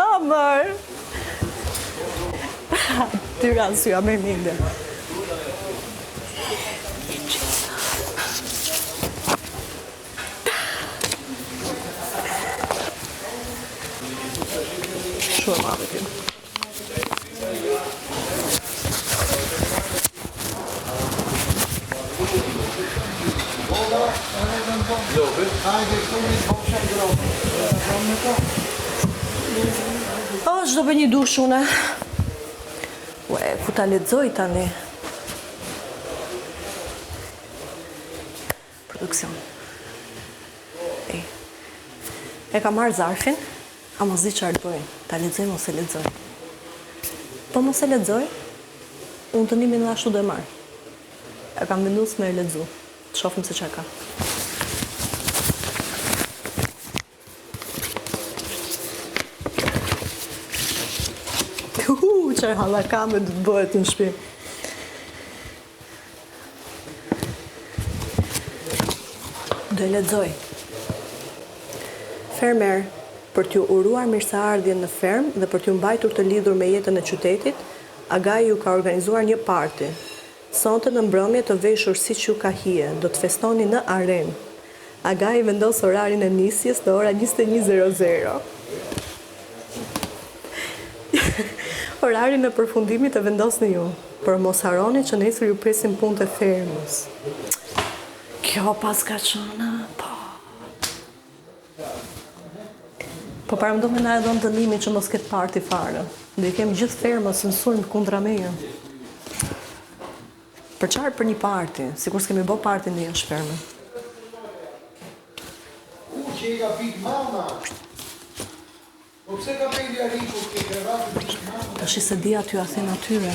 Amër! Ty kanë syja me minde. Shumë madhe ty. O, çdo bëj një dush une. Ue, ku ta lexoj tani? Produksion. E ka marrë zarfin, a mos di çfarë bëj. Ta lexoj mos e lexoj. Po mos e lexoj, unë të nimin dhe ashtu do e marr. E kam vendosur me e lexu. Të shohim se çfarë ka. Qërë halakame du të bëhet në shpi. Do e lexoj. Fermer, për t'ju uruar mirëseardhjen në fermë dhe për t'ju mbajtur të lidhur me jetën e qytetit, Agai ju ka organizuar një parti. Sonte në mbrëmje të veshur siç ju ka hije, do të festoni në arenë. Agai vendos orarin e nisjes në ora 21:00. Orarin e përfundimit e vendosni ju, për mos harroni që nesër ju presin punët e fermës. Kjo pas ka qëna, po. Po paramdo me na e dhënë dënimin që mos ketë parti fare. Dhe i kemi gjithë fermës në sulm kundra meje. Për qarë për një parti, sikur s'kemi bo parti në jashtë fermën. Që i ka pik mama. Po pse ka pik Jariku ke krevati pik mama? Tash se di aty a them atyre.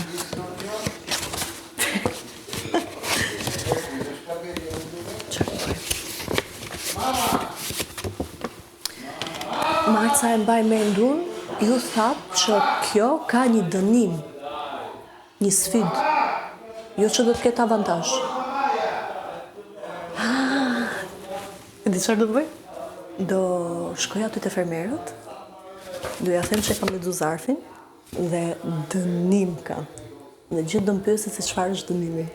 Marca e mbaj me ndun, ju thatë që kjo ka një dënim, një sfid, jo që do të ketë avantazh. E di çfarë do të bëj? Do shkoj aty te fermerët, do ja them që kam lexuar zarfin dhe dënim ka. Dhe gjithë do më pyesin se çfarë është dënimi.